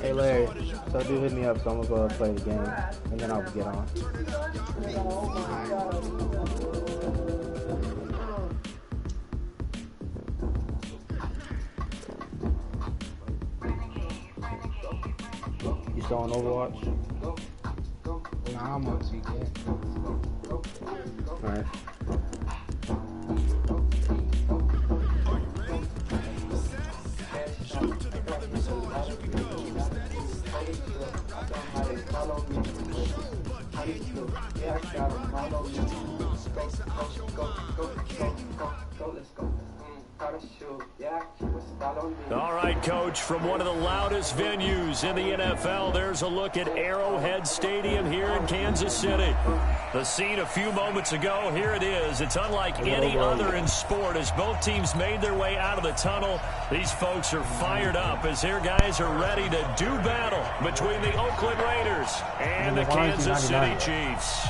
Hey Larry, so do hit me up so I'm gonna go play the game and then I'll get on. You still on Overwatch? Nah, I'm on TK. Alright. All right, Coach, from one of the loudest venues in the NFL, there's a look at Arrowhead Stadium here in Kansas City. The scene a few moments ago, here it is. It's unlike any other in sport as both teams made their way out of the tunnel. These folks are fired up as their guys are ready to do battle between the Oakland Raiders and the Kansas City Chiefs.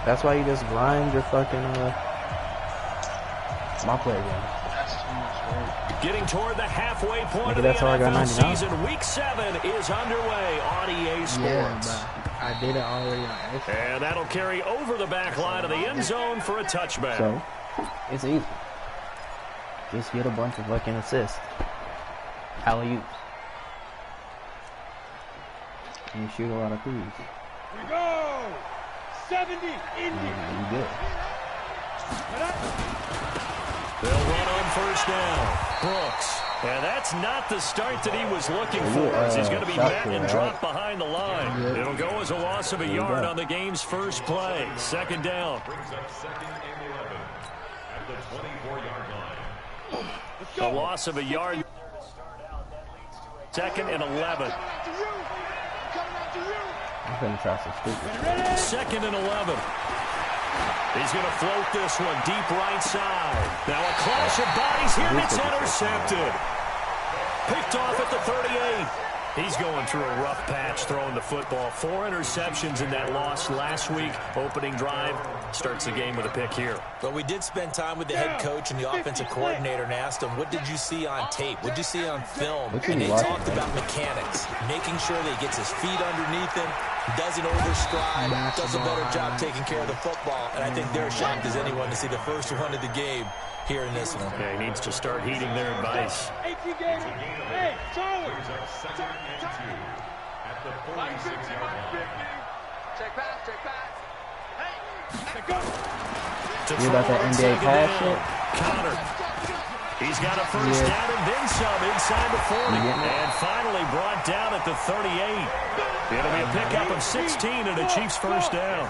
That's why you just grind your fucking my play game. That's too much work. Getting toward the halfway point of the that's how I got NFL 99. season. Week 7 is underway on EA Sports. Yeah, but I did it already on Xbox. And that'll carry over the back line of the end zone for a touchback. So, it's easy. Just get a bunch of fucking assists. Alley-oops. And you shoot a lot of threes. Here we go! 70 in You good. They'll run on first down. Brooks. And that's not the start that he was looking for as he's going to be met and dropped behind the line. It'll go as a loss of a yard on the game's first play. Second down. A loss of a yard. Second and 11. I'm gonna try some stupid. Second and 11. He's going to float this one deep right side. Now a clash of bodies here, and it's intercepted. Picked off at the 38. He's going through a rough patch throwing the football. 4 interceptions in that loss last week. Opening drive starts the game with a pick here. But we did spend time with the head coach and the offensive coordinator and asked him, what did you see on tape? What did you see on film? And they talked about mechanics, making sure that he gets his feet underneath him, doesn't overstride, does a better job taking care of the football. And I think they're shocked as anyone to see the first one of the game here in this one. Yeah, he needs to start heeding their advice. Hey, Charlie! At the 46-yard line. Check pass. Hey, go! You got that NBA pass shit? Connor. He's got a first down and then some inside the 40. And finally brought down at the 38. It'll be a pickup of 16 and a Chiefs first down.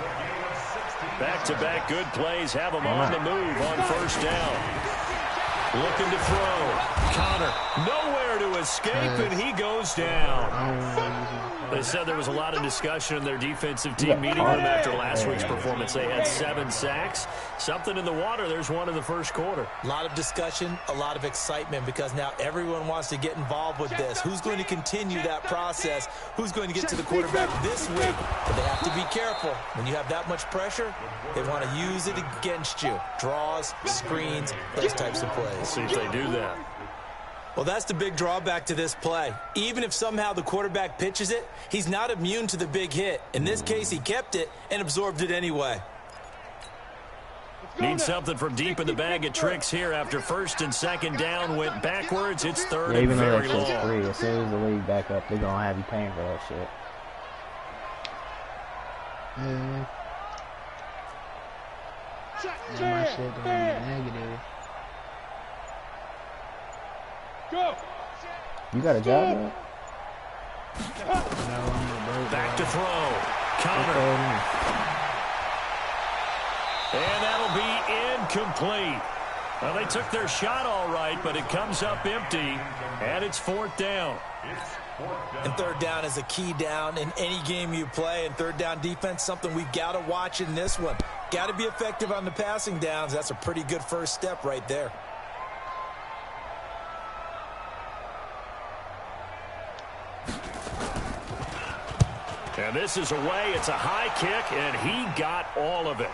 Back-to-back good plays have them on the move on first down. Looking to throw. Connor nowhere to escape, and he goes down. They said there was a lot of discussion in their defensive team meeting room after last week's performance. They had 7 sacks. Something in the water. There's one in the first quarter. A lot of discussion, a lot of excitement, because now everyone wants to get involved with this. Who's going to continue that process? Who's going to get to the quarterback this week? But they have to be careful. When you have that much pressure, they want to use it against you. Draws, screens, those types of plays. Let's see if they do that. Well, that's the big drawback to this play. Even if somehow the quarterback pitches it, he's not immune to the big hit. In this case, he kept it and absorbed it anyway. Need something from deep in the bag of tricks here after first and second down went backwards. It's third and Even though very that shit's long. free, as soon as the league back up, they're gonna have you paying for that shit. My shit gonna be negative. Go! You got a job, man? Back to throw. Connor. And that'll be incomplete. Well, they took their shot all right, but it comes up empty, and it's fourth down. And third down is a key down in any game you play, and third down defense, something we've got to watch in this one. Got to be effective on the passing downs. That's a pretty good first step right there. And this is away. It's a high kick, and he got all of it.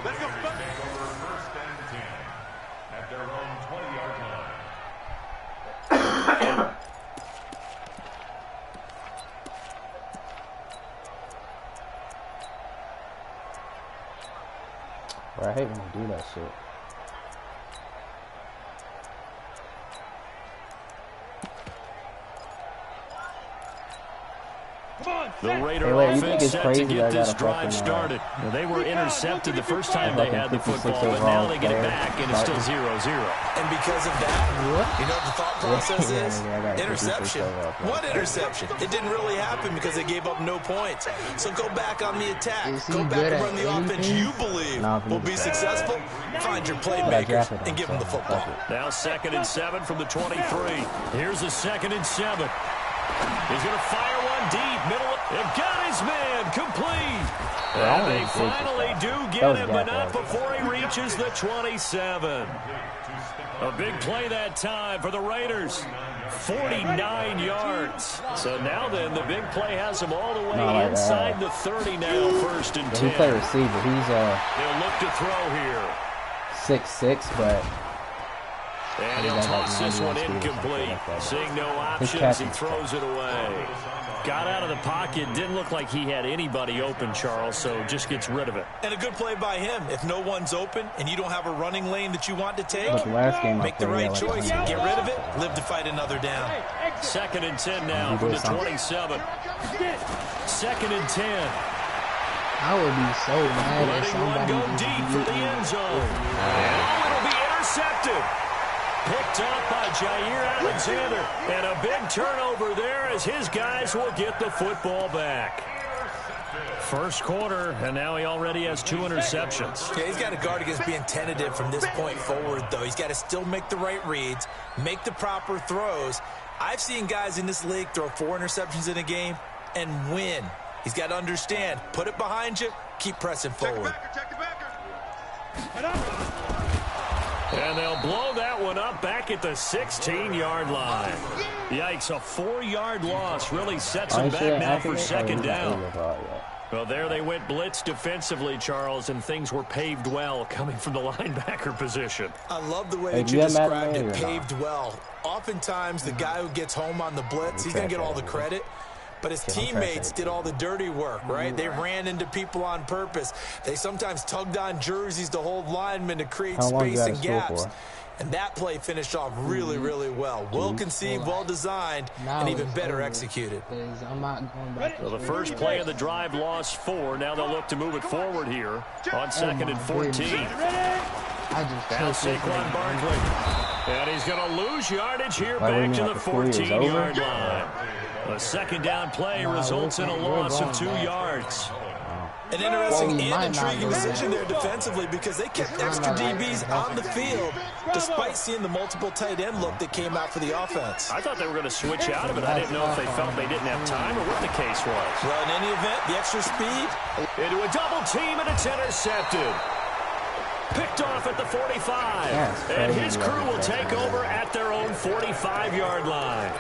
Let's go. First and 10 at their own 20-yard line. Bro, I hate when you do that shit. The Raider Hey, wait, offense set to get this drive fucking, started. They were intercepted the first time they had the football, but now they get it back, and it's still 0-0. And because of that, you know what the thought process is? Interception. What interception? It didn't really happen because they gave up no points. So go back on the attack. Go back and run the offense you believe will be successful. Find your playmakers and give them the football. Now 2nd and 7 from the 23. Here's a 2nd and 7. He's going to fire one deep, middle. They've got his man complete. And they finally do get him, but not before he reaches the 27. A big play that time for the Raiders. 49 yards. So now then, the big play has him all the way inside the 30 now, 1st and 10. He play receiver. He's They'll look to throw here. 6'6", but... And he'll toss this one incomplete. Seeing no options, he throws it away. Got out of the pocket. Didn't look like he had anybody open, Charles, so just gets rid of it. And a good play by him. If no one's open and you don't have a running lane that you want to take, make the right choice. Get rid of it. Live to fight another down. 2nd and 10 now from the 27. 2nd and 10. I would be so mad if Letting one somebody go deep for the end zone. And it'll be intercepted. Picked up by Jair Alexander. And a big turnover there as his guys will get the football back. First quarter, and now he already has 2 interceptions. Yeah, he's got to guard against being tentative from this point forward, though. He's got to still make the right reads, make the proper throws. I've seen guys in this league throw 4 interceptions in a game and win. He's got to understand, put it behind you, keep pressing forward. And they'll blow that one up back at the 16-yard line. Yikes, a 4-yard loss really sets them back now for 2nd down. Well, there they went blitz defensively, Charles, and things were paved well coming from the linebacker position. I love the way that you described it, paved well. Oftentimes, the guy who gets home on the blitz, he's going to get all the credit. But his teammates did all the dirty work, right? They ran into people on purpose. They sometimes tugged on jerseys to hold linemen to create space and gaps. And that play finished off really, really well. Well conceived, well designed, and even better executed. Well, the first play of the drive lost 4. Now they'll look to move it forward here on 2nd and 14. Now Saquon Barkley. And he's going to lose yardage here back to the 14-yard line. A 2nd down play results in a loss of 2 yards. An interesting and intriguing decision there defensively because they kept extra DBs on the field despite seeing the multiple tight end look that came out for the offense. I thought they were going to switch out of it. I didn't know if they felt they didn't have time or what the case was. Well, in any event, the extra speed. Into a double team, and it's intercepted. Picked off at the 45. And his crew will take over at their own 45-yard line.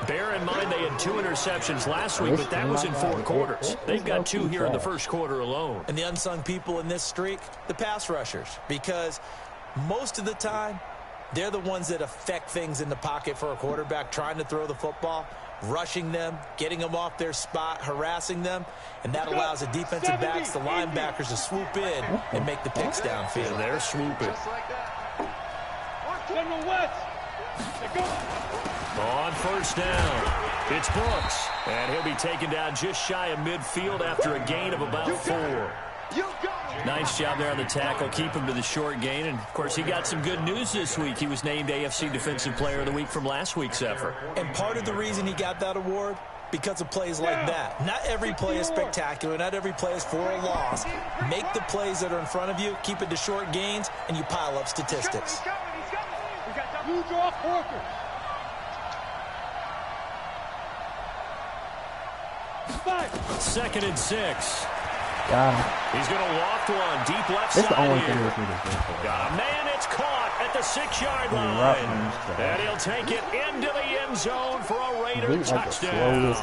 Bear in mind they had 2 interceptions last week, but that was in 4 quarters. They've got 2 here in the first quarter alone. And the unsung people in this streak, the pass rushers, because most of the time, they're the ones that affect things in the pocket for a quarterback, trying to throw the football, rushing them, getting them off their spot, harassing them, and that allows the defensive backs, the linebackers, to swoop in and make the picks downfield. And they're swooping. On first down, it's Brooks, and he'll be taken down just shy of midfield after a gain of about 4. Nice job there on the tackle, keep him to the short gain, and of course he got some good news this week. He was named AFC Defensive Player of the Week from last week's effort. And part of the reason he got that award, because of plays like that. Not every play is spectacular, not every play is for a loss. Make the plays that are in front of you, keep it to short gains, and you pile up statistics. You draw Porker. Second and 6. Got him. He's going to loft one deep left This is side the only here. thing this nigga's good for. Got a man, it's caught at at the 6-yard line. And he'll take it into the end zone for a Raider touchdown.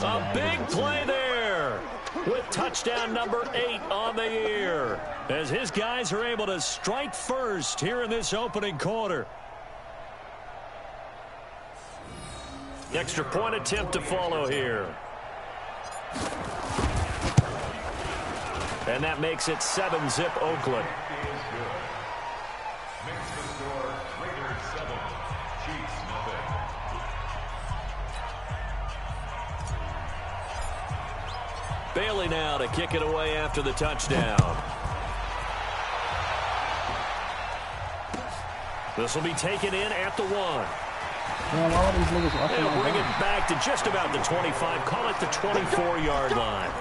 A big play there with touchdown number 8 on the year, as his guys are able to strike first here in this opening quarter. Extra point attempt to follow here. And that makes it 7-zip Oakland. Bailey now to kick it away after the touchdown. This will be taken in at the 1. Man, all these niggas They'll bring it back to just about the 25. Call it the 24-yard line.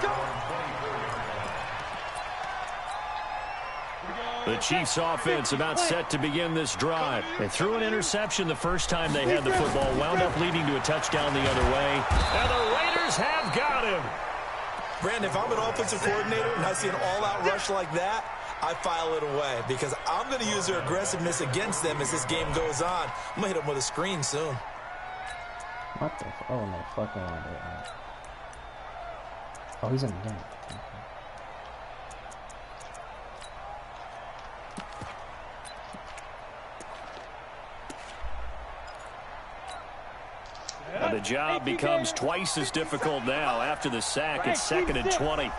The Chiefs offense about set to begin this drive. They threw an interception the first time they had the football, wound up leading to a touchdown the other way. And the Raiders have got him. Brandon, if I'm an offensive coordinator and I see an all-out rush like that, I file it away because I'm going to use their aggressiveness against them as this game goes on. I'm going to hit them with a screen soon. What the fuck? Oh, no, fucking on that. Oh, he's in the game. And the job becomes twice as difficult now. After the sack, it's 2nd and 20.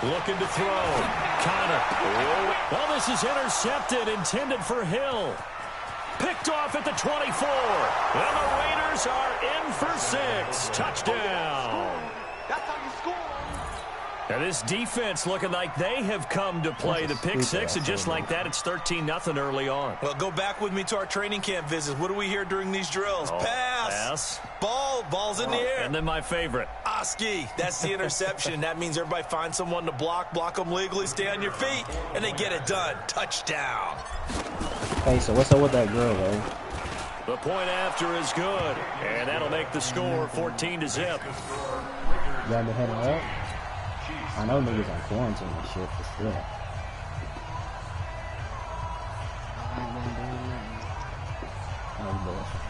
Looking to throw. Connor. Well, this is intercepted, intended for Hill. Picked off at the 24. And the Raiders are in for 6. Touchdown. That's how you score. And this defense looking like they have come to play the pick 6, and just like that, it's 13-0 early on. Well, go back with me to our training camp visits. What do we hear during these drills? Pass. Ball's in the air. And then my favorite. Oski, that's the interception. That means everybody finds someone to block them legally, stay on your feet, and they get it done. Touchdown. Hey, so what's up with that girl, though? The point after is good, and that'll make the score 14-0. Y'all been heading up? I know niggas on quarantine and shit, but still. I ain't been doing nothing. Oh, bullshit.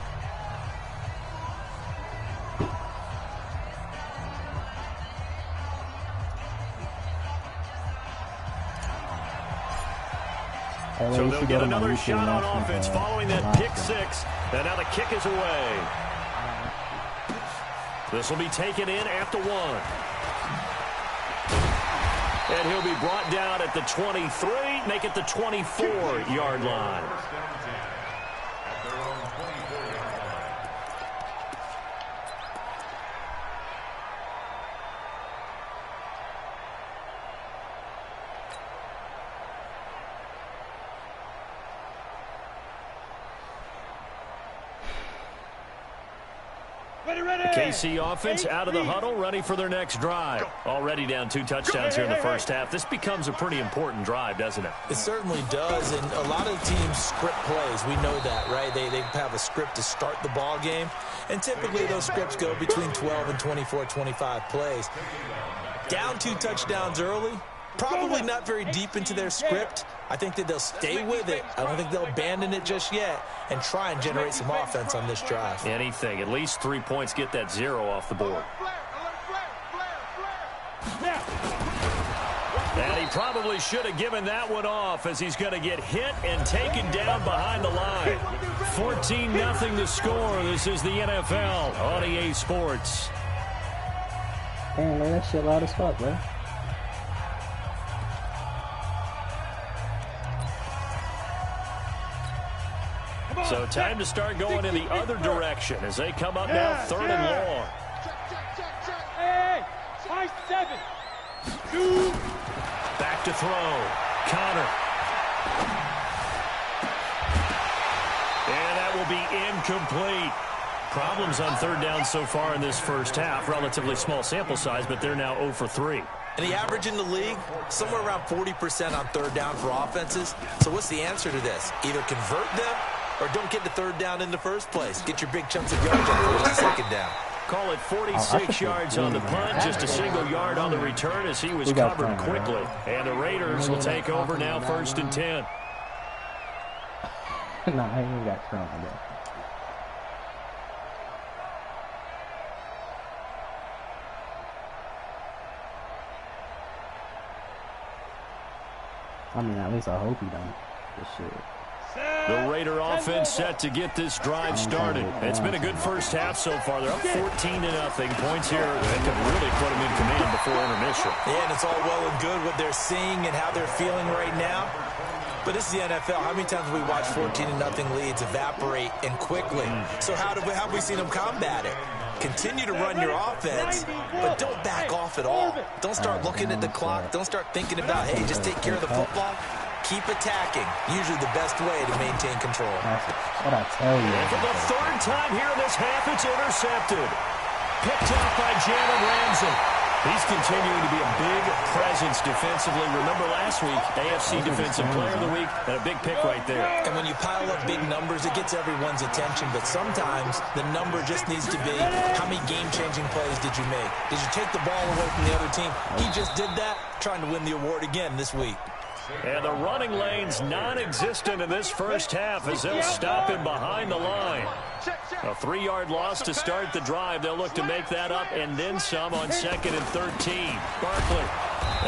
Hey, So they'll get another shot on offense following that pick 6, and now the kick is away. This will be taken in at the 1. And he'll be brought down at the 23, make it the 24-yard line. KC offense out of the huddle, ready for their next drive. Already down 2 touchdowns here in the first half. This becomes a pretty important drive, doesn't it? It certainly does, and a lot of teams script plays. We know that, right? They have a script to start the ball game, and typically those scripts go between 12 and 24, 25 plays. Down 2 touchdowns early, probably not very deep into their script. I think that they'll stay with it. I don't think they'll abandon it just yet and try and generate some offense on this drive. Anything. At least 3 points, get that 0 off the board. And he probably should have given that one off, as he's going to get hit and taken down behind the line. 14-0 the score. This is the NFL on EA Sports. Damn, man, that shit loud as fuck, bro. So time to start going in the other direction as they come up now 3rd and long. Hey, high 7. 2. Back to throw. Connor. And that will be incomplete. Problems on 3rd down so far in this first half. Relatively small sample size, but they're now 0 for 3. And the average in the league, somewhere around 40% on 3rd down for offenses. So what's the answer to this? Either convert them or don't get to 3rd down in the first place. Get your big chunks of yards on 1st and 2nd down. Call it 46 yards on the punt, just a single yard on the return as he was covered quickly. And the Raiders will take over now, 1st and 10. No, I ain't got Trump again. I mean, at least I hope he don't. This shit. The Raider offense set to get this drive started. It's been a good first half so far. They're up 14-0. Points here that could really put them in command before intermission. Yeah, and it's all well and good what they're seeing and how they're feeling right now. But this is the NFL. How many times have we watched 14-0 leads evaporate and quickly? So how have we seen them combat it? Continue to run your offense, but don't back off at all. Don't start looking at the clock. Don't start thinking about, hey, just take care of the football. Keep attacking. Usually the best way to maintain control. What I tell you. And for the 3rd time here in this half, it's intercepted. Picked up by Jalen Ramsey. He's continuing to be a big presence defensively. Remember last week, AFC Defensive Player of the Week, and a big pick right there. And when you pile up big numbers, it gets everyone's attention. But sometimes the number just needs to be, how many game-changing plays did you make? Did you take the ball away from the other team? He just did that, trying to win the award again this week. And the running lane's non-existent in this first half as they'll stop him behind the line. A 3-yard loss to start the drive. They'll look to make that up and then some on 2nd and 13. Barkley.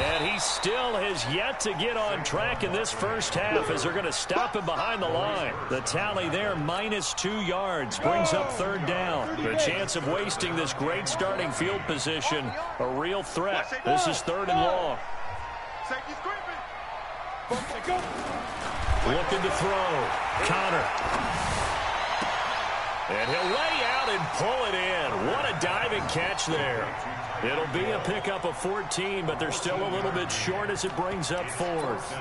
And he still has yet to get on track in this first half as they're going to stop him behind the line. The tally there, -2 yards, brings up 3rd down. The chance of wasting this great starting field position, a real threat. This is 3rd and long. Looking to throw. Connor. And he'll lay out and pull it in. What a diving catch there. It'll be a pickup of 14, but they're still a little bit short as it brings up 4th.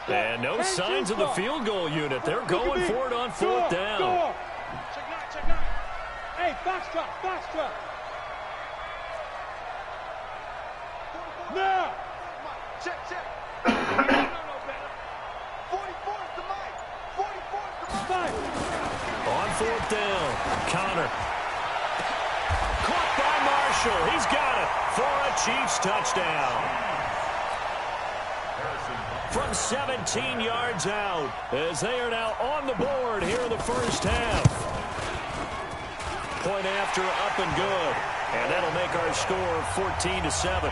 And no signs of the field goal unit. They're going for it on 4th down. Check out. Hey, box drop. Now. Check. On 4th down, Connor. Caught by Marshall. He's got it for a Chiefs touchdown. From 17 yards out, as they are now on the board here in the first half. Point after, up and good. And that'll make our score 14-7.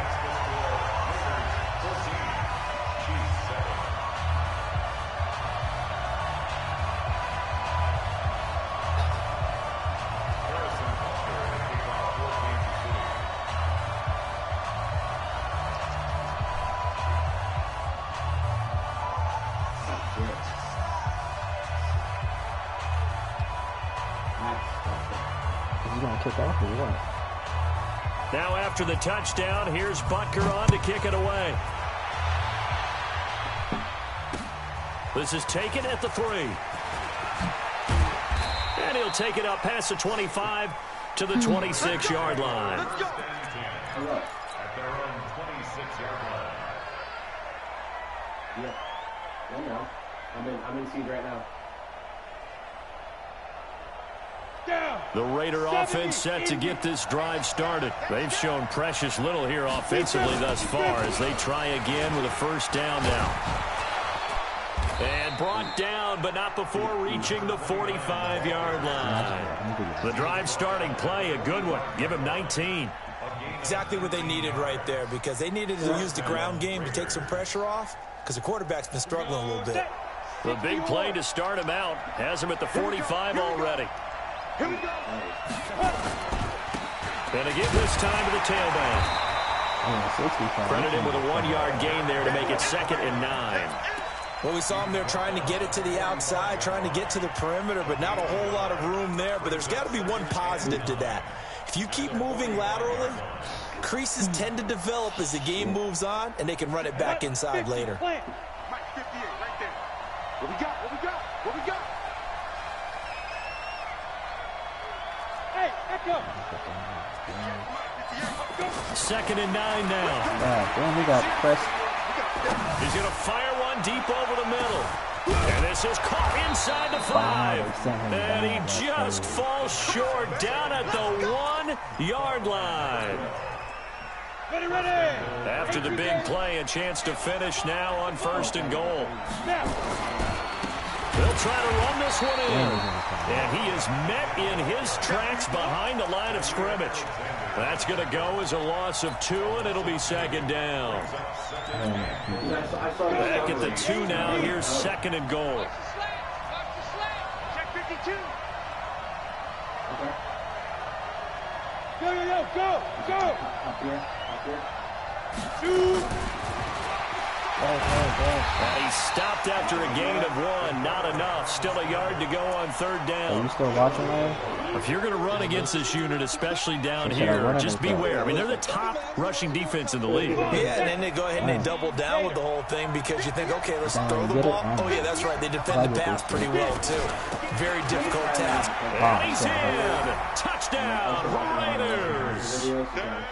Now after the touchdown, here's Butker on to kick it away. This is taken at the 3. And he'll take it up past the 25 to the 26-yard line. At their own 26-yard line. Yeah. I know. I'm in seed right now. The Raider offense set to get this drive started. They've shown precious little here offensively thus far as they try again with a 1st down now. And brought down, but not before reaching the 45-yard line. The drive starting play, a good one. Give him 19. Exactly what they needed right there, because they needed to use the ground game to take some pressure off, because the quarterback's been struggling a little bit. The big play to start him out has him at the 45 already. Here we go. And again this time to the tailback. Credit him with a 1-yard gain there to make it 2nd and 9. Well, we saw him there trying to get it to the outside, trying to get to the perimeter, but not a whole lot of room there. But there's got to be one positive to that. If you keep moving laterally, creases tend to develop as the game moves on, and they can run it back inside later. Mike 58 right there. What we got? Hey, Echo. 2nd and 9 now. Damn, we got pressed. He's going to fire one going deep over the middle. And this is caught inside the 5. And he just falls short down at the 1-yard line. Ready. After the big play, a chance to finish now on 1st and goal. They'll try to run this one in. And he is met in his tracks behind the line of scrimmage. That's going to go as a loss of 2, and it'll be 2nd down. Back at the 2 now. Here's 2nd and goal. Check 52. Okay. Go. Up here. Shoot. And he stopped after a gain of 1. Not enough. Still a yard to go on 3rd down. Are you still watching there? If you're going to run against this unit, especially down here, just beware. I mean, they're the top rushing defense in the league. Yeah, and then they go ahead and they double down with the whole thing because you think, okay, let's throw the ball. Oh, yeah, that's right. They defend the pass pretty well, too. Very difficult task. And he's in. Touchdown, Raiders.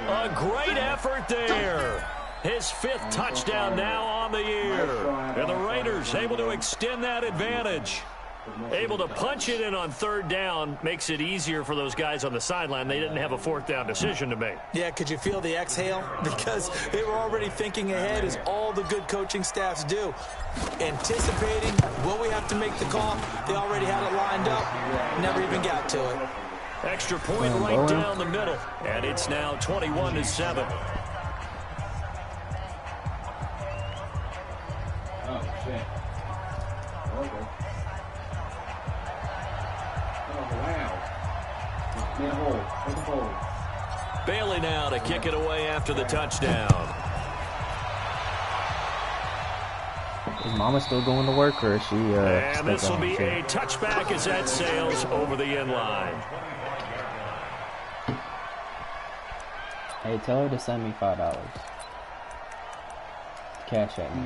A great effort there. His 5th touchdown now on the year. And the Raiders able to extend that advantage. Able to punch it in on 3rd down makes it easier for those guys on the sideline. They didn't have a 4th down decision to make. Yeah, could you feel the exhale? Because they were already thinking ahead, as all the good coaching staffs do. Anticipating, will we have to make the call? They already had it lined up. Never even got to it. Extra point right down the middle. And it's now 21-7. Oh, shit. Okay. Oh, wow. Made a hole. Make a hole. Bailey now to kick it away after the touchdown. Is Mama still going to work, or is she and this will be a touchback as that sails over the end line. Hey, tell her to send me $5. Cash at me.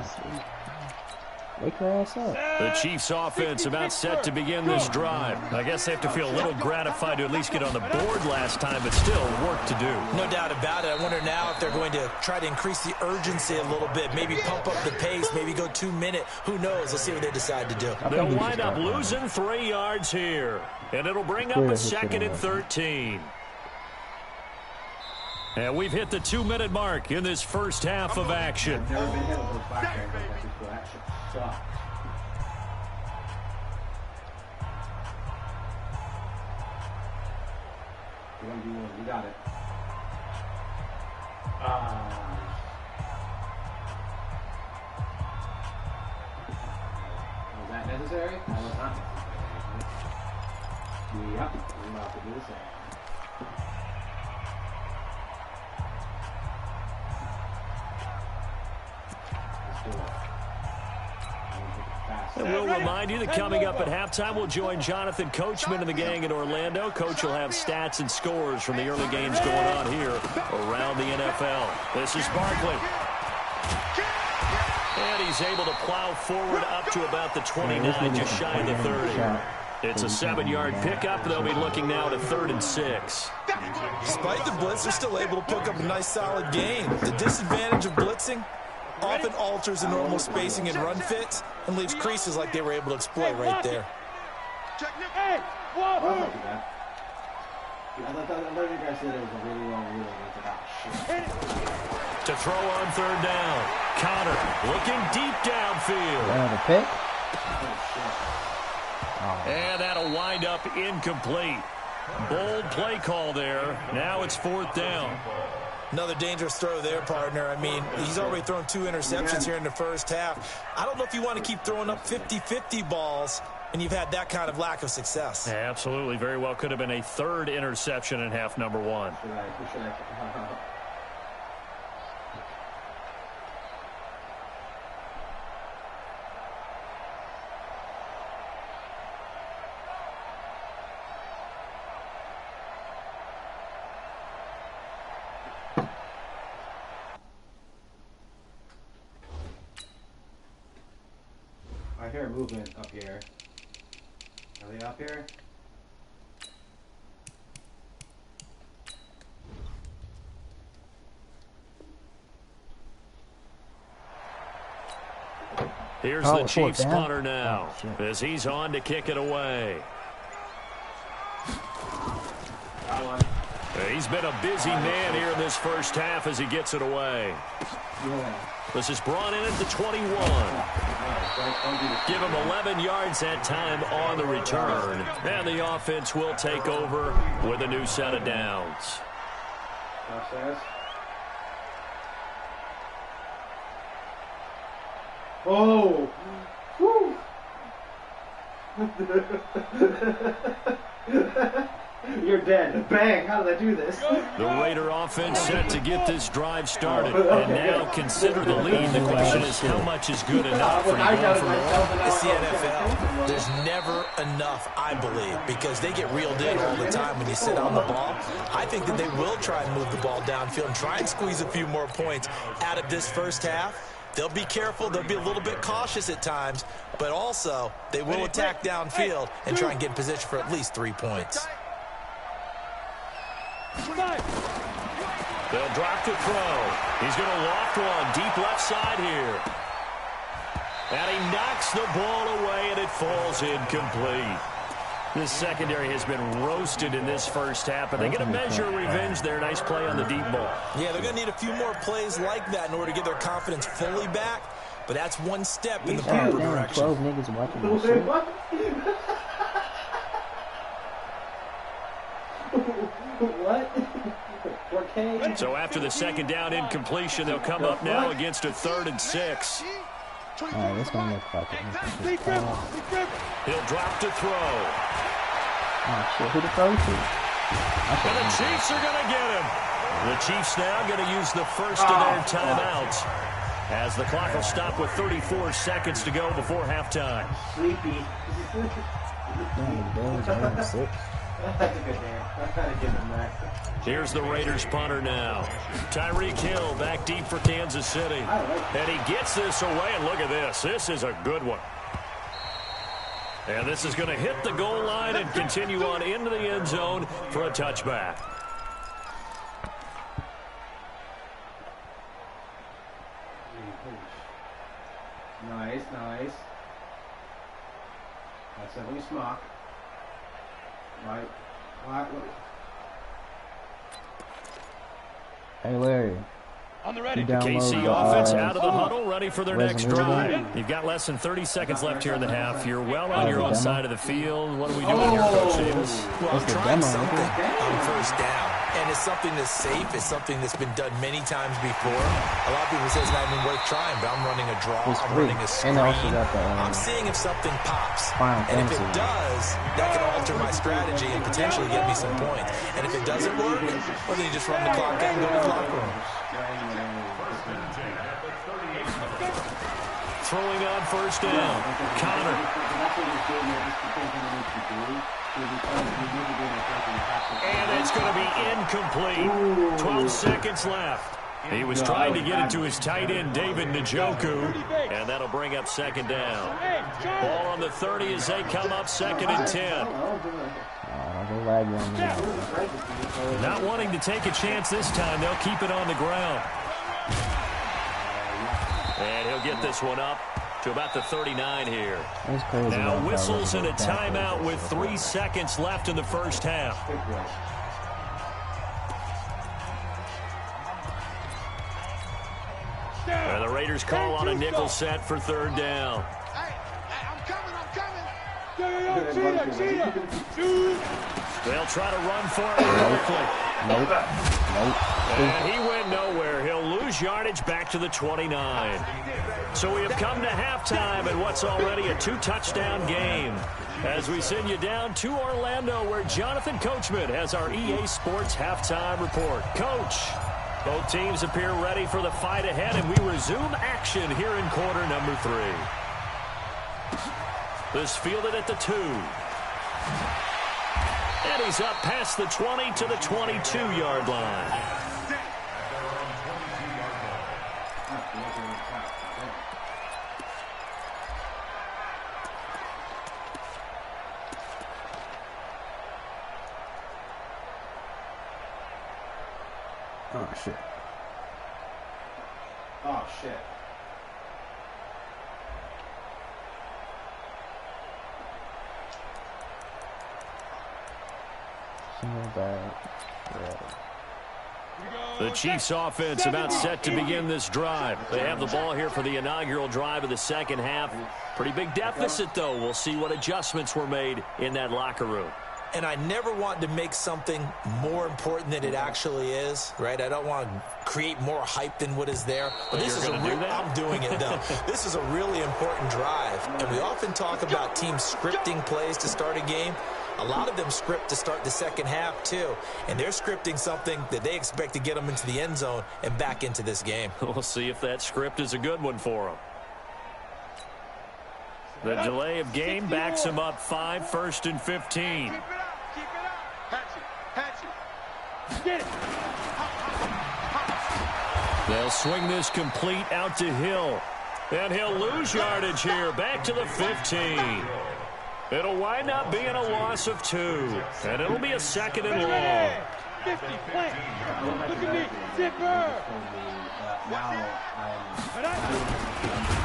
Wake her ass up. The Chiefs offense about set to begin this drive. I guess they have to feel a little gratified to at least get on the board last time, but still work to do. No doubt about it. I wonder now if they're going to try to increase the urgency a little bit, maybe pump up the pace, maybe go 2-minute. Who knows? Let's see what they decide to do. They'll wind up losing 3 yards here, and it'll bring up a 2nd and 13. And we've hit the 2-minute mark in this first half of action. Never been hit with those back there. That shit sucks. You're gonna do one. You got it. Was that necessary? That was not necessary. Yep. I'm about to do the same. And we'll remind you that coming up at halftime, we'll join Jonathan Coachman and the gang in Orlando. Coach will have stats and scores from the early games going on here around the NFL. This is Barkley. And he's able to plow forward up to about the 29, just shy of the 30. It's a 7-yard pickup. They'll be looking now to 3rd and 6. Despite the blitz, they're still able to pick up a nice, solid gain. The disadvantage of blitzing often alters the normal spacing and run fits and leaves creases like they were able to exploit right there. Hey, I thought you guys said it was a really long reel. It's like, shit. To throw on 3rd down. Counter looking deep downfield. The pick? And that'll wind up incomplete. Bold play call there. Now it's 4th down. Another dangerous throw there, partner. I mean, he's already thrown 2 interceptions here in the first half. I don't know if you want to keep throwing up 50-50 balls and you've had that kind of lack of success. Yeah, absolutely. Very well could have been a 3rd interception in half number 1. I hear movement up here. Are they up here? Here's Oh, the Chiefs down. punter now as he's on to kick it away. He's been a busy man here in this first half as he gets it away. This is brought in at the 21. Give him 11 yards that time on the return. And the offense will take over with a new set of downs. Oh! Woo! You're dead. Bang! How did I do this? The Raider offense set to get this drive started. And now consider the lead. The question is, how much is good enough? Are you going for more? It's the NFL. There's never enough, I believe, because they get reeled in all the time when you sit on the ball. I think that they will try and move the ball downfield and try and squeeze a few more points out of this first half. They'll be careful. They'll be a little bit cautious at times, but also they will attack downfield and try and get in position for at least 3 points. They'll drop to throw. He's going to loft one deep left side here. And he knocks the ball away, and it falls incomplete. This secondary has been roasted in this first half, but they get a measure of revenge there. Nice play on the deep ball. Yeah, they're going to need a few more plays like that in order to get their confidence fully back, but that's one step in the proper direction. 12 niggas watching this shit. What? 4K? So after the second down incompletion, they'll come up now against a 3rd and 6. Alright, this gonna look like it. He'll drop to throw. Oh shit, who the throw to? And the Chiefs are going to get him. The Chiefs now going to use the first of their timeouts as the clock will stop with 34 seconds to go before halftime. Sleepy. That's a That's a good game. I gotta give him that. Here's the Raiders punter now. Tyreek Hill back deep for Kansas City. And he gets this away, and look at this. This is a good one. And this is going to hit the goal line and continue on into the end zone for a touchback. Nice, nice. That's definitely smock. Right. Hey Larry. On the ready. KC offense out of the huddle, ready for their next Resident drive. You've got less than 30 seconds left here in the half. You're well on your own side of the field. What are we doing here, Coach Davis? Well, I'm trying something on first down. And it's something that's safe. It's something that's been done many times before. A lot of people say it's not even worth trying, but I'm running a draw. I'm running a screen. I'm seeing if something pops. And if it does, that can alter my strategy and potentially get me some points. And if it doesn't work, well, then you just run the clock out and go to the locker room. Throwing on first down. Connor. And it's going to be incomplete. 12 seconds left. He was trying to get it to his tight end, David Njoku, and that'll bring up second down. Ball on the 30 as they come up 2nd and 10. Not wanting to take a chance this time, they'll keep it on the ground. And he'll get this one up to about the 39 here. Now whistles and a timeout with 3 seconds left in the first half. And the Raiders call on a nickel set for 3rd down. They'll try to run for it quickly. And he went nowhere. He'll lose yardage back to the 29. So we have come to halftime in what's already a 2-touchdown game. As we send you down to Orlando, where Jonathan Coachman has our EA Sports halftime report. Coach, both teams appear ready for the fight ahead, and we resume action here in quarter number 3. This fielded at the 2. And he's up past the 20 to the 22-yard line. Oh, shit. Oh, shit. single back. The Chiefs offense about set to begin this drive. They have the ball here for the inaugural drive of the second half. Pretty big deficit, though. We'll see what adjustments were made in that locker room. And I never want to make something more important than it actually is, right? I don't want to create more hype than what is there. But this is I'm doing it, though. This is a really important drive. And we often talk about teams scripting plays to start a game. A lot of them script to start the second half, too. And they're scripting something that they expect to get them into the end zone and back into this game. We'll see if that script is a good one for them. The delay of game backs them up 5, 1st and 15. They'll swing this complete out to Hill. And he'll lose yardage here. Back to the 15. It'll wind up being a loss of 2. And it'll be a 2nd and long. 50, play. Look at me. Zipper.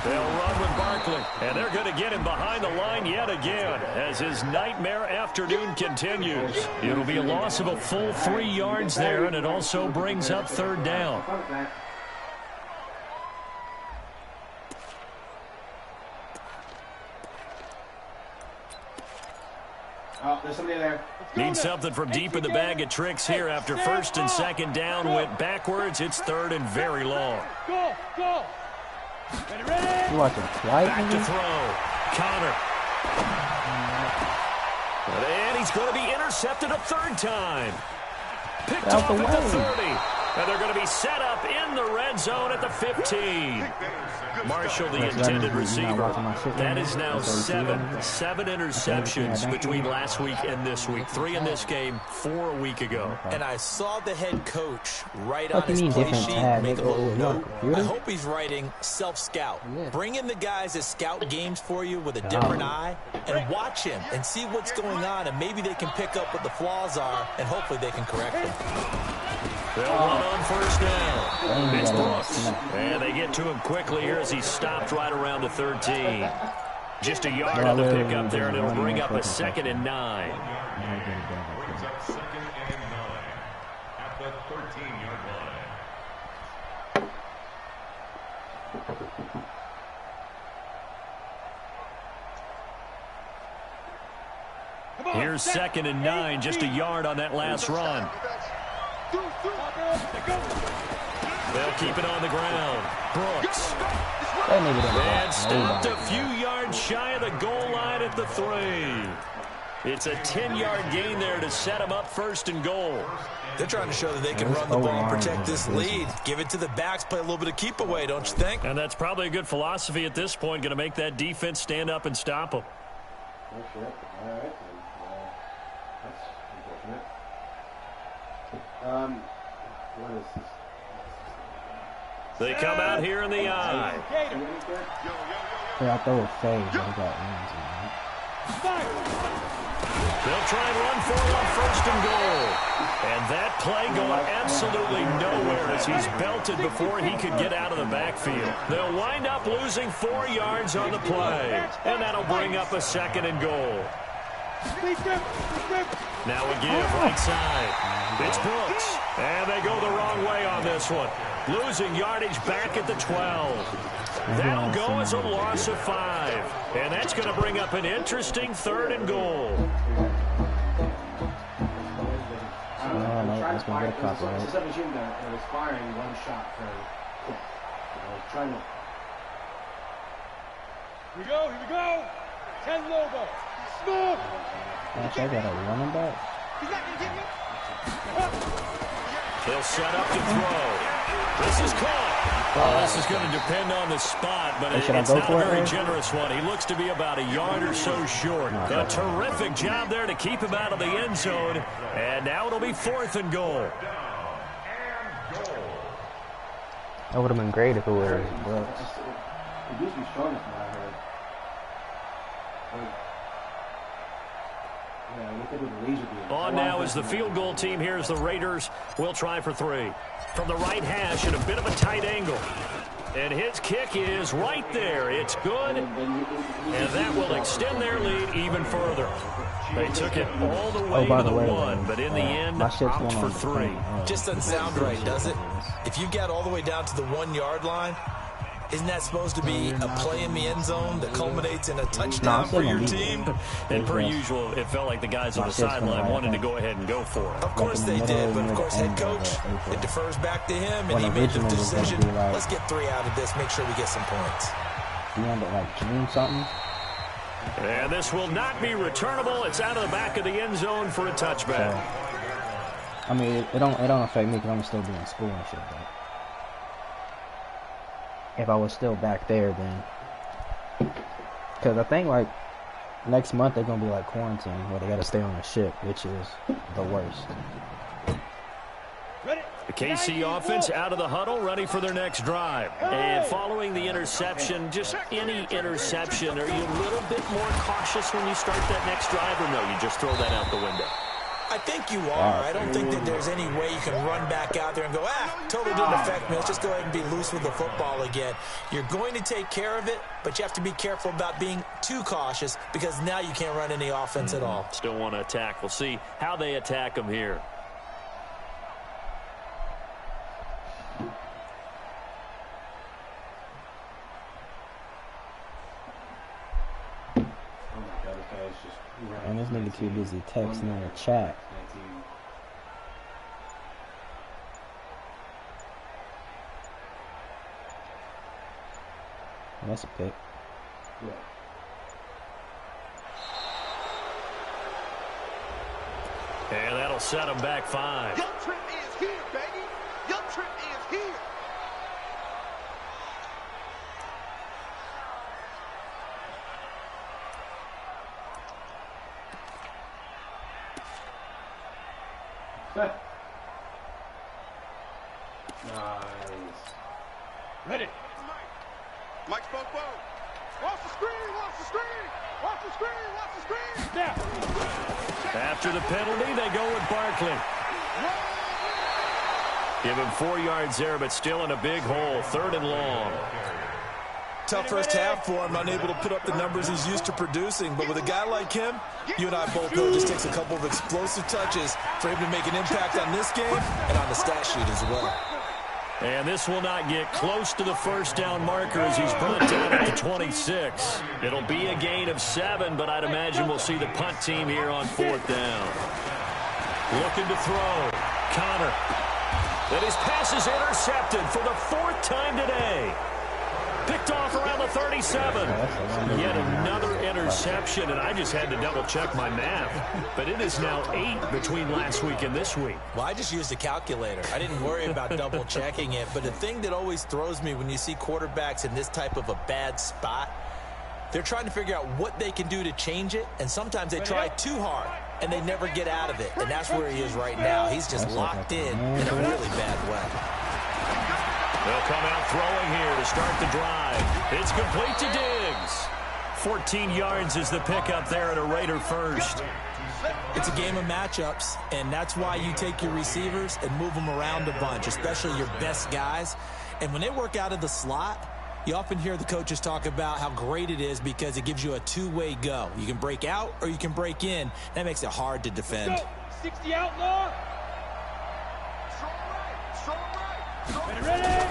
They'll run with Barkley. And they're going to get him behind the line yet again as his nightmare afternoon continues. It'll be a loss of a full 3 yards there, and it also brings up 3rd down. Oh, there's somebody there. Need something from deep in the bag of tricks here after 1st and 2nd down went backwards. It's 3rd and very long. Go, go. Ready? You watching flight? Back to throw. Connor. And he's going to be intercepted a 3rd time. Picked off at the 30. And they're going to be set up in the red zone at the 15. Marshall, the intended receiver. That is now 7 interceptions between last week and this week. 3 in this game, 4 a week ago. And I saw the head coach write on his play sheet, make a little note. I hope he's writing self-scout. Bring in the guys that scout games for you with a different eye and watch him and see what's going on, and maybe they can pick up what the flaws are, and hopefully they can correct them. They'll run on 1st down. It's Brooks. And they get to him quickly here as he's stopped right around the 13. Just a yard on the pickup there, and it'll bring up a 2nd and 9. Brings up 2nd and 9 at the 13-yard line. Here's 2nd and 9, just a yard on that last run. They'll keep it on the ground. Brooks. And stopped a few yards shy of the goal line at the 3. It's a 10-yard gain there to set them up 1st and goal. They're trying to show that they can run the ball and protect this lead. Give it to the backs, play a little bit of keep away, don't you think? And that's probably a good philosophy at this point, going to make that defense stand up and stop them. All right. That's unfortunate. What is this? They come out here in the eye. Yeah, I thought it was fade, but he got wings in it. They'll try and run for it on 1st and goal. And that play going absolutely nowhere as he's belted before he could get out of the backfield. They'll wind up losing 4 yards on the play. And that'll bring up a 2nd and goal. Now a give right side. It's Brooks. And they go the wrong way on this one. Losing yardage back at the 12. That'll go as a loss of 5. And that's going to bring up an interesting 3rd and goal. That's going to get a couple, right? It's a machine that was firing one shot for trying to... Here we go. 10 Lobo. Smoke. Actually, I got a running back. He's not going to get me. He'll set up to throw. This is caught. This is going to depend on the spot, but it's not a very generous one. He looks to be about a yard or so short. A terrific job there to keep him out of the end zone. And now it'll be 4th and goal. That would have been great if it was Brooks. It used to be stronger from what I heard. On now is the field goal team. Here's the Raiders. We'll try for 3. From the right hash at a bit of a tight angle. And his kick is right there. It's good. And that will extend their lead even further. They took it all the way to the one, but in the end, opt for 3. Just doesn't sound right, does it? If you get all the way down to the 1-yard line, isn't that supposed to be a play in the end zone that culminates in a touchdown for your team? And per usual, it felt like the guys on the sideline wanted to go ahead and go for it. Of course they did, but of course head coach, it defers back to him, and he made the decision, let's get 3 out of this, make sure we get some points. You want to like dream something? And this will not be returnable. It's out of the back of the end zone for a touchback. So, I mean, it don't affect me because I'm still doing school and shit, but if I was still back there, then, because I think like next month they're gonna be like quarantine where they gotta stay on the ship, which is the worst. The KC offense out of the huddle, ready for their next drive. And following the interception, just any interception, are you a little bit more cautious when you start that next drive, or no, you just throw that out the window? I think you are. I don't think that there's any way you can run back out there and go, totally didn't affect me. Let's just go ahead and be loose with the football again. You're going to take care of it, but you have to be careful about being too cautious because now you can't run any offense at all. Still want to attack. We'll see how they attack them here. And this nigga too busy texting in the chat. That's a pick. And that'll set him back 5. Young Trent is here, baby. Young Trent is here. Nice. Ready. Mike Spoke. Watch the screen, watch the screen. Watch the screen, watch the screen. Now. After the penalty, they go with Barkley. Give him 4 yards there, but still in a big hole. 3rd and long. Tough first half for him, unable to put up the numbers he's used to producing. But with a guy like him, you and I both know it just takes a couple of explosive touches for him to make an impact on this game and on the stat sheet as well. And this will not get close to the first down marker as he's brought down at the 26. It'll be a gain of 7, but I'd imagine we'll see the punt team here on 4th down. Looking to throw. Connor. And his pass is intercepted for the 4th time today. Picked off around the 37. Yet another interception, and I just had to double-check my math. But it is now 8 between last week and this week. Well, I just used a calculator. I didn't worry about double-checking it. But the thing that always throws me when you see quarterbacks in this type of a bad spot, they're trying to figure out what they can do to change it, and sometimes they try too hard, and they never get out of it. And that's where he is right now. He's just locked in a really bad way. They'll come out throwing here to start the drive. It's complete to Diggs. 14 yards is the pickup there at a Raider first. It's a game of matchups, and that's why you take your receivers and move them around a bunch, especially your best guys. And when they work out of the slot, you often hear the coaches talk about how great it is because it gives you a two-way go. You can break out or you can break in. That makes it hard to defend. 60 outlaw. Ready.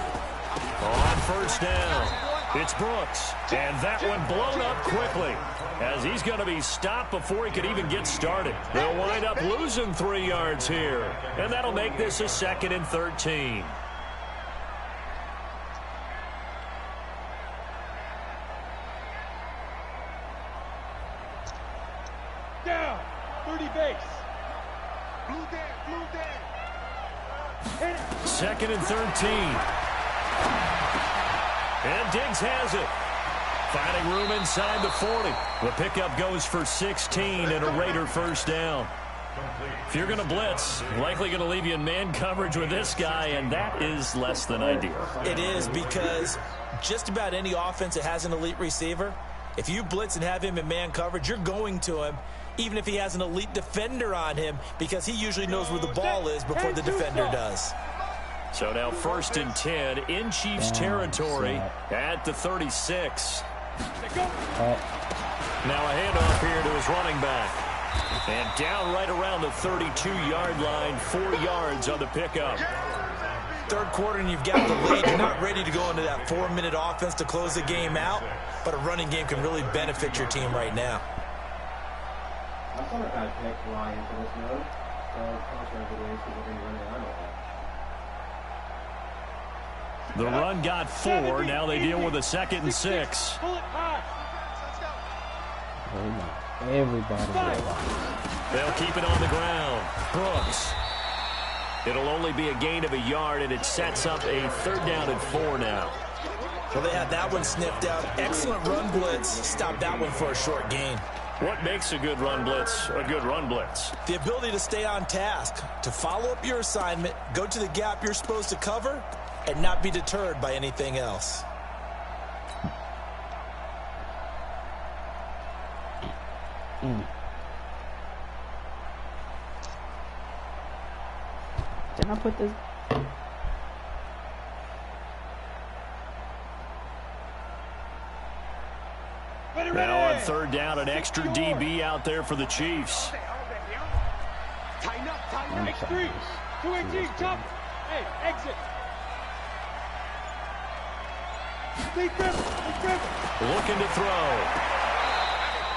On first down, it's Brooks. And that one blown up quickly as he's going to be stopped before he could even get started. They'll wind up losing 3 yards here. And that'll make this a 2nd and 13. Down. 30 base. Blue down. 2nd and 13. And Diggs has it. Finding room inside the 40. The pickup goes for 16 and a Raider first down. If you're going to blitz, likely going to leave you in man coverage with this guy, and that is less than ideal. It is because just about any offense that has an elite receiver, if you blitz and have him in man coverage, you're going to him, even if he has an elite defender on him, because he usually knows where the ball is before the defender does. So now 1st and 10 in Chiefs territory at the 36. Now a handoff here to his running back. And down right around the 32-yard line, 4 yards on the pickup. Third quarter and you've got the lead. You're not ready to go into that 4-minute offense to close the game out, but a running game can really benefit your team right now. I thought I got picked Ryan for this mode. So contrary to because we're going to run it out. The run got 4. Now they deal with a 2nd and 6. Everybody. They'll keep it on the ground. Brooks. It'll only be a gain of a yard, and it sets up a 3rd down and 4 now. Well, they had that one sniffed out. Excellent run blitz. Stopped that one for a short gain. What makes a good run blitz a good run blitz? The ability to stay on task, to follow up your assignment, go to the gap you're supposed to cover, and not be deterred by anything else. Didn't I put this? Now on 3rd down, an extra DB out there for the Chiefs. Tighten up, X3. 218, jump. Hey, exit. Looking to throw.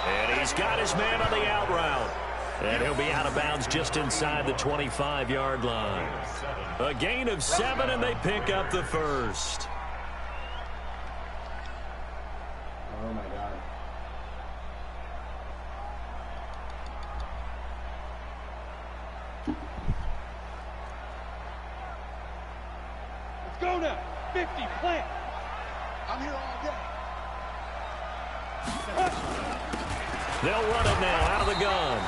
And he's got his man on the out route. And he'll be out of bounds just inside the 25-yard line. A gain of 7, and they pick up the 1st. Oh, my God. Let's go now. 50, plant. I'm here all day. They'll run it now out of the gun.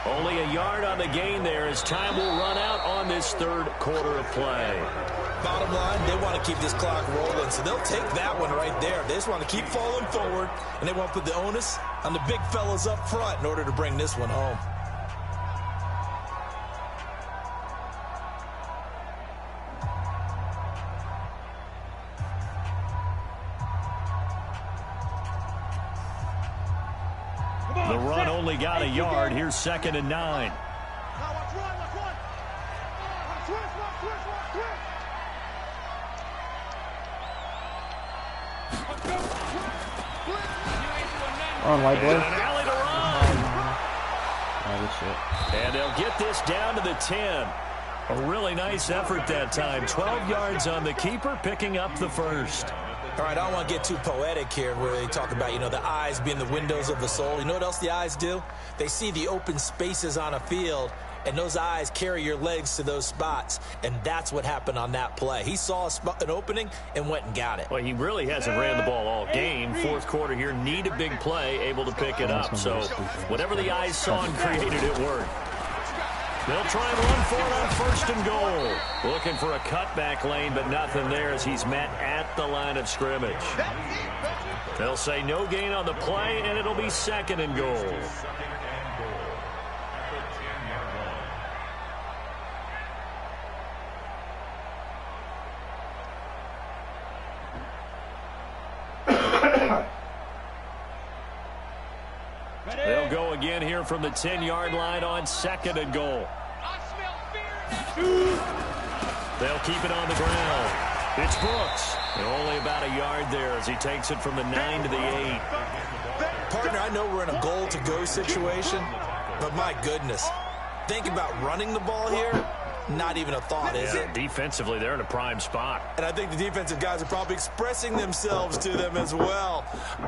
Only a yard on the gain there as time will run out on this 3rd quarter of play. Bottom line, they want to keep this clock rolling, so they'll take that one right there. They just want to keep falling forward, and they want to put the onus on the big fellas up front in order to bring this one home. The run only got a yard. Here's 2nd and 9. Now watch one, watch one. Switch. On, white boy. And an alley to run. Oh, good shit. And they'll get this down to the 10. A really nice effort that time. 12 yards on the keeper, picking up the 1st. All right, I don't want to get too poetic here where they talk about, the eyes being the windows of the soul. You know what else the eyes do? They see the open spaces on a field, and those eyes carry your legs to those spots, and that's what happened on that play. He saw an opening and went and got it. Well, he really hasn't ran the ball all game. 4th quarter here, need a big play, able to pick it up. So whatever the eyes saw and created, it worked. They'll try and run for it on 1st and goal. Looking for a cutback lane, but nothing there as he's met at the line of scrimmage. They'll say no gain on the play, and it'll be 2nd and goal. They'll go again here from the 10-yard line on 2nd and goal. They'll keep it on the ground. It's Brooks. And only about a yard there as he takes it from the 9 to the 8. Partner, I know we're in a goal-to-go situation, but my goodness, think about running the ball here. Not even a thought, is it? Defensively, they're in a prime spot. And I think the defensive guys are probably expressing themselves to them as well.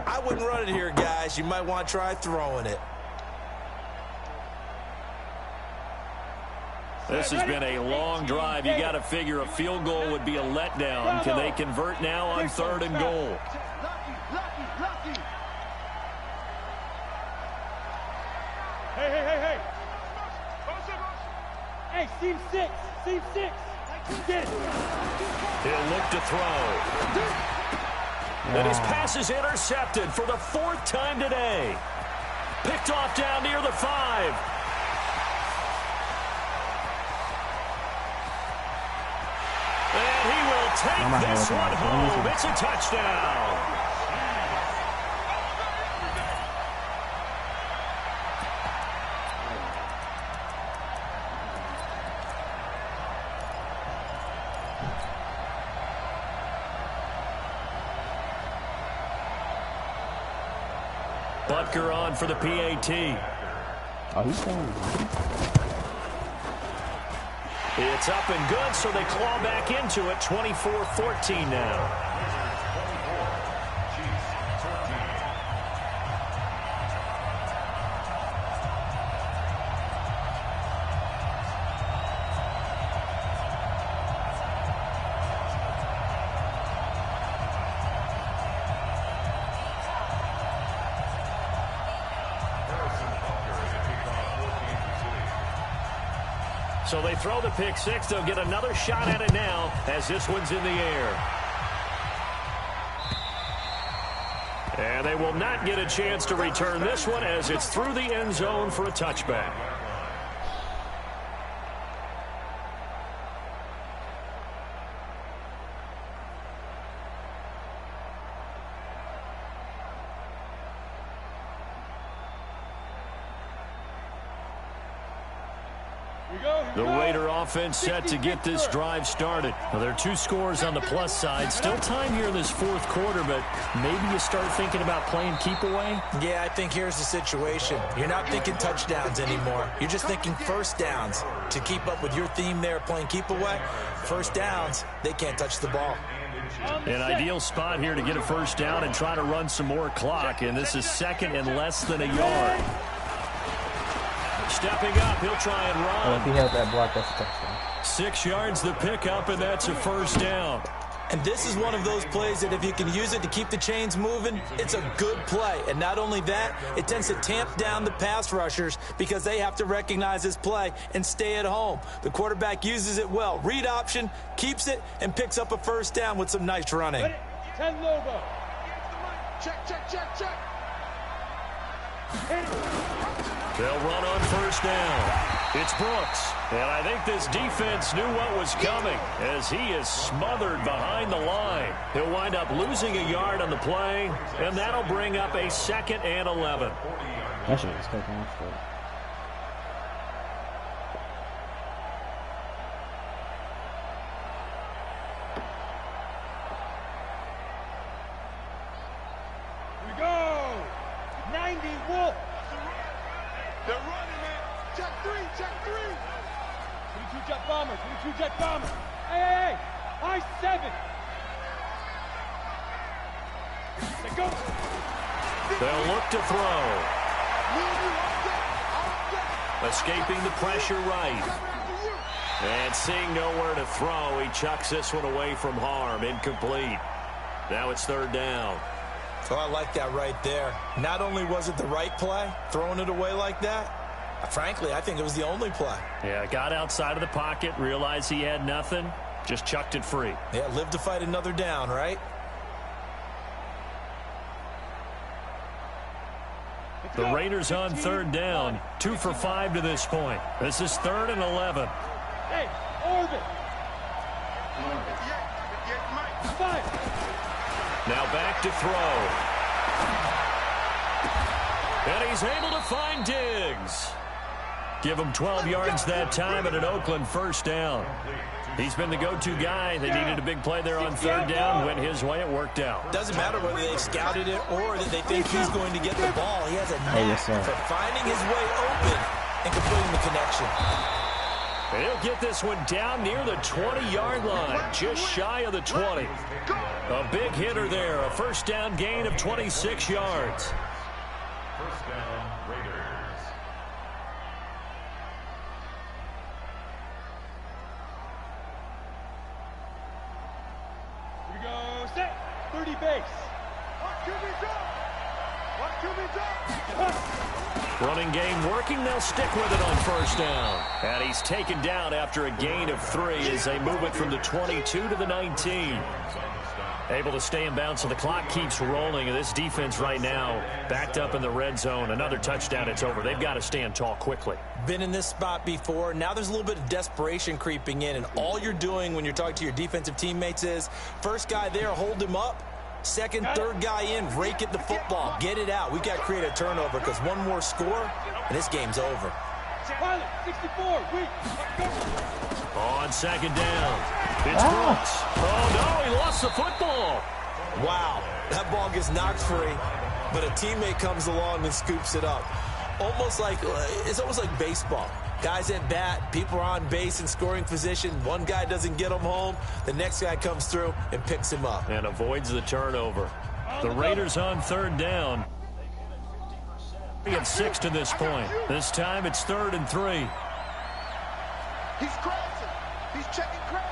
I wouldn't run it here, guys. You might want to try throwing it. This has been a long drive. You got to figure a field goal would be a letdown. Can they convert now on 3rd and goal? Lucky. Hey. Hey, seam 6. Get it. He'll look to throw. And his pass is intercepted for the 4th time today. Picked off down near the 5. take this one home. It's a touchdown. Butker on for the PAT. Oh, he's going. It's up and good, so they claw back into it. 24-14 now. So they throw the pick six. They'll get another shot at it now as this one's in the air. And they will not get a chance to return this one as it's through the end zone for a touchback. The Raider offense set to get this drive started. Well, there are two scores on the plus side. Still time here in this fourth quarter, but maybe you start thinking about playing keep away? Yeah, I think here's the situation. You're not thinking touchdowns anymore. You're just thinking first downs. To keep up with your theme there, playing keep away, first downs, they can't touch the ball. An ideal spot here to get a first down and try to run some more clock, and this is second and less than a yard. Stepping up, he'll try and run. Oh, if he held that block, that's a touchdown. 6 yards the pickup, and that's a first down. And this is one of those plays that if you can use it to keep the chains moving, it's a good play. And not only that, it tends to tamp down the pass rushers because they have to recognize this play and stay at home. The quarterback uses it well. Read option, keeps it, and picks up a first down with some nice running. 10 Lobo. Check, check, check, check. They'll run on first down. It's Brooks. And I think this defense knew what was coming as he is smothered behind the line. He'll wind up losing a yard on the play, and that'll bring up a 2nd and 11. That shit was taken off foot. We go. 90 Wolf. They're running, man. Check three, check three. 22 jet bomber, 22 jet bomber. Hey, I-7. They go. They'll look to throw. Escaping the pressure right. And seeing nowhere to throw, he chucks this one away from harm. Incomplete. Now it's 3rd down. Oh, I like that right there. Not only was it the right play, throwing it away like that, frankly, I think it was the only play. Yeah, got outside of the pocket, realized he had nothing, just chucked it free. Yeah, live to fight another down, right? The Raiders on 3rd down, 2 for 5 to this point. This is 3rd and 11. Hey, orbit. 5. Now back to throw. And he's able to find Diggs. Give him 12 yards that time and an Oakland first down. He's been the go-to guy. They needed a big play there on 3rd down. Went his way. It worked out. Doesn't matter whether they've scouted it or that they think he's going to get the ball. He has a knack for finding his way open and completing the connection. And he'll get this one down near the 20-yard line, just shy of the 20. A big hitter there, a first down gain of 26 yards. First down, Raiders. Here we go. Set. 30 base. What can we do? What can we do? Running game working. They'll stick with it on first down. And he's taken down after a gain of 3 as they move it from the 22 to the 19. Able to stay in bounds, so the clock keeps rolling. And this defense right now backed up in the red zone. Another touchdown, it's over. They've got to stand tall quickly. Been in this spot before. Now there's a little bit of desperation creeping in. And all you're doing when you're talking to your defensive teammates is, first guy there, hold him up. Second, third guy in, rake at the football. Get it out. We've got to create a turnover because one more score, and this game's over. 64, On second down, it's Brooks. Oh, no, he lost the football. Wow, that ball gets knocked free, but a teammate comes along and scoops it up. It's almost like baseball. Guys at bat, people are on base in scoring position. One guy doesn't get him home. The next guy comes through and picks him up. And avoids the turnover. The Raiders on third down. We have 6 to this point. This time it's 3rd and 3. He's crossing. He's checking crowd.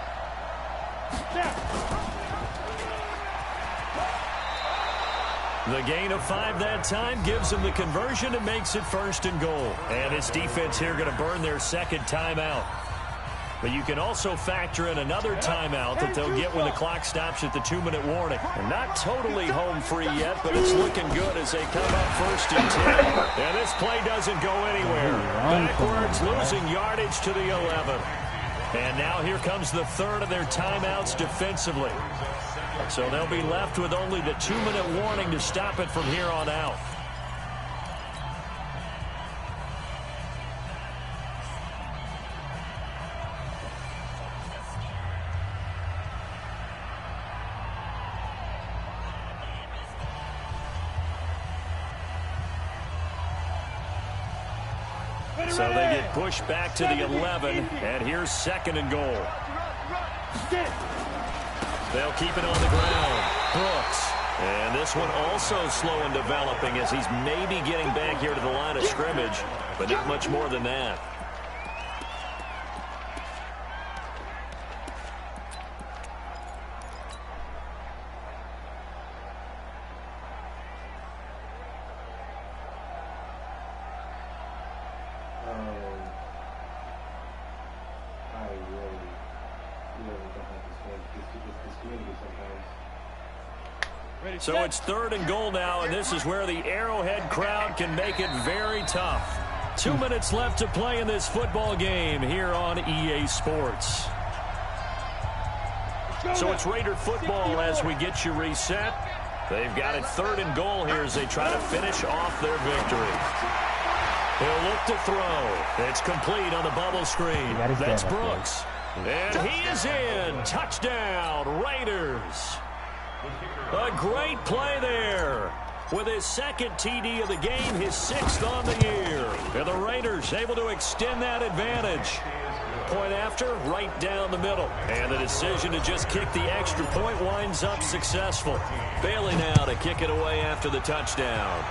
The gain of 5 that time gives them the conversion and makes it 1st and goal. And this defense here going to burn their second timeout. But you can also factor in another timeout that they'll get when the clock stops at the 2-minute warning. And not totally home free yet, but it's looking good as they come up 1st and 10. And this play doesn't go anywhere. Backwards, losing yardage to the 11. And now here comes the 3rd of their timeouts defensively. So they'll be left with only the 2-minute warning to stop it from here on out. So they get pushed back to the 11, and here's 2nd and goal. They'll keep it on the ground. Brooks. And this one also slow in developing as he's maybe getting back here to the line of scrimmage, but not much more than that. So it's 3rd and goal now, and this is where the Arrowhead crowd can make it very tough. 2 minutes left to play in this football game here on EA Sports. So it's Raider football as we get you reset. They've got it 3rd and goal here as they try to finish off their victory. He'll look to throw. It's complete on the bubble screen. That's Brooks. And he is in. Touchdown, Raiders. A great play there. With his 2nd TD of the game, his 6th on the year. And the Raiders able to extend that advantage. Point after, right down the middle. And the decision to just kick the extra point winds up successful. Bailey now to kick it away after the touchdown.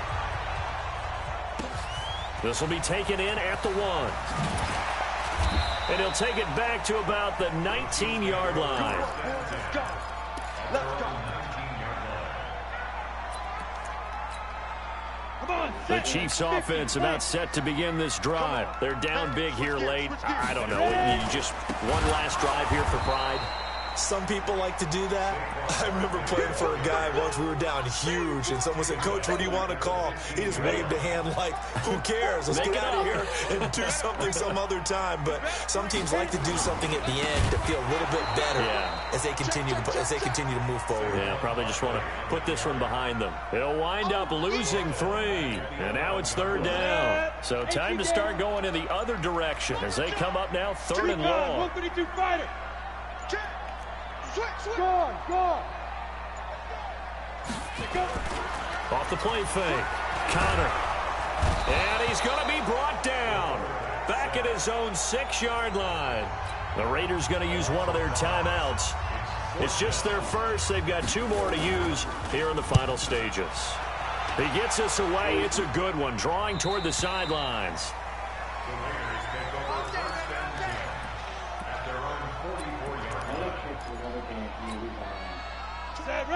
This will be taken in at the 1. And he'll take it back to about the 19-yard line. Let's go. The Chiefs offense about set to begin this drive. They're down big here late. I don't know. You just one last drive here for pride. Some people like to do that. I remember playing for a guy once. We were down huge, and someone said, "Coach, what do you want to call?" He just waved a hand like, "Who cares? Let's get out of here and do something some other time." But some teams like to do something at the end to feel a little bit better as they continue to move forward. Yeah, probably just want to put this one behind them. They'll wind up losing 3, and now it's 3rd down. So time to start going in the other direction as they come up now 3rd and long. 132 fighter. Gone. Off the play fake. Connor. And he's going to be brought down. Back at his own 6-yard line. The Raiders going to use one of their timeouts. It's just their first. They've got 2 more to use here in the final stages. He gets us away. It's a good one. Drawing toward the sidelines.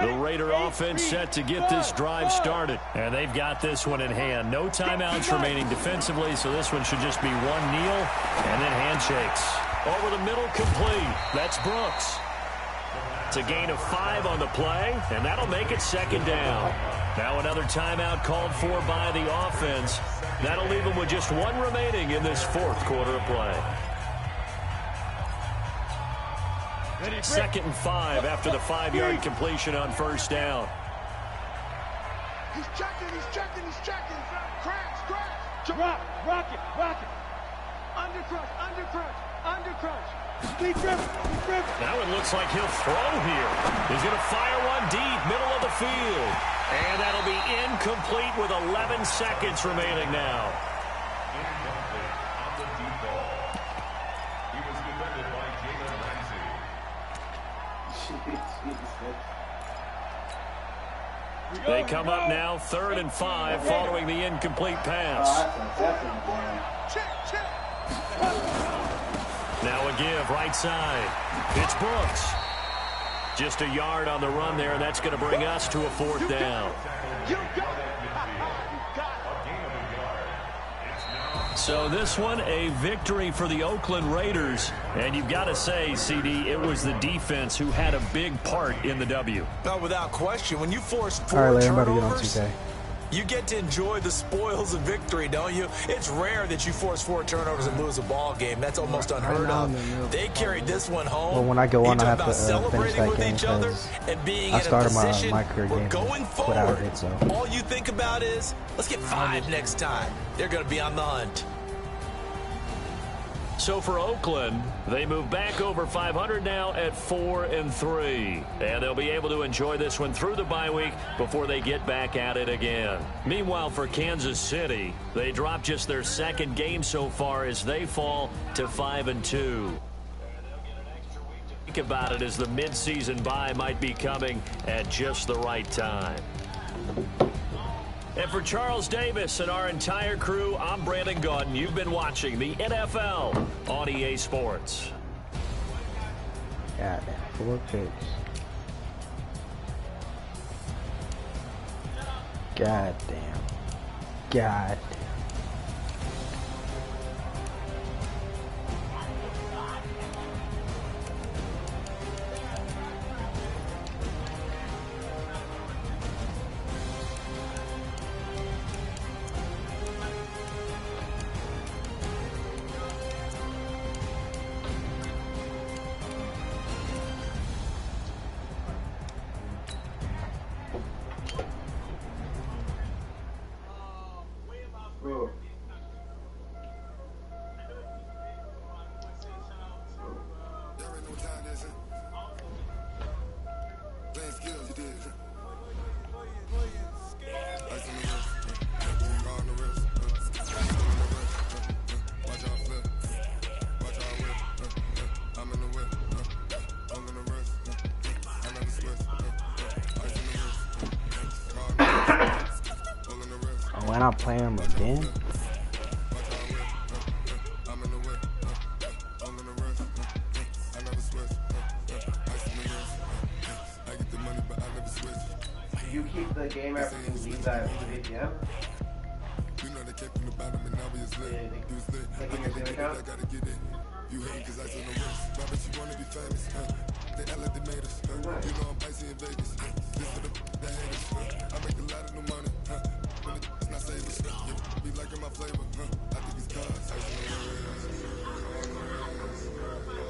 The Raider offense set to get this drive started. And they've got this one in hand. No timeouts remaining defensively, so this one should just be one kneel and then handshakes. Over the middle, complete. That's Brooks. It's a gain of 5 on the play, and that'll make it second down. Now another timeout called for by the offense. That'll leave them with just 1 remaining in this fourth quarter of play. 2nd and 5 after the 5-yard completion on first down. He's checking. Crash. Rock it. Under crunch. Deep dribble. Now it looks like he'll throw here. He's going to fire one deep, middle of the field. And that'll be incomplete with 11 seconds remaining now. Incomplete on the deep ball. He was defended by Jalen Ramsey. They come up now 3rd and 5 following the incomplete pass. Check. Now a give right side. It's Brooks. Just a yard on the run there, and that's going to bring us to a 4th down. You got it. So this one, a victory for the Oakland Raiders. And you've got to say, CD, it was the defense who had a big part in the W. No, without question. When you force 4 All right, Larry, I'm about to get on turnovers, 2K. you get to enjoy the spoils of victory, don't you? It's rare that you force 4 turnovers and lose a ball game. That's almost unheard of. They carried this one home. Well, when I go on, I You have talk to about finish celebrating that with game each other because and being I in a started position my career where game going and quit out forward, of it, so. all you think about is, let's get 5 next time. They're going to be on the hunt. So for Oakland, they move back over 500 now at 4-3. And they'll be able to enjoy this one through the bye week before they get back at it again. Meanwhile, for Kansas City, they drop just their 2nd game so far as they fall to 5-2. Think about it as the midseason bye might be coming at just the right time. And for Charles Davis and our entire crew, I'm Brandon Gaudin. You've been watching the NFL on EA Sports. God damn, 4 picks. God damn. Bro. When I play him again? You keep the game after you leave that ATM? Like in your Zoom account?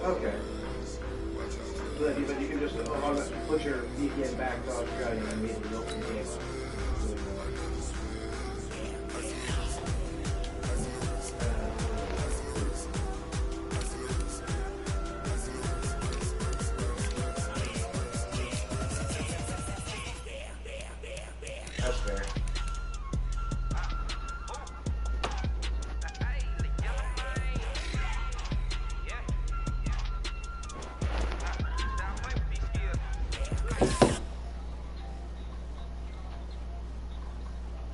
Okay. But you can just put your VPN back to Australia and immediately open the game up. That's fair.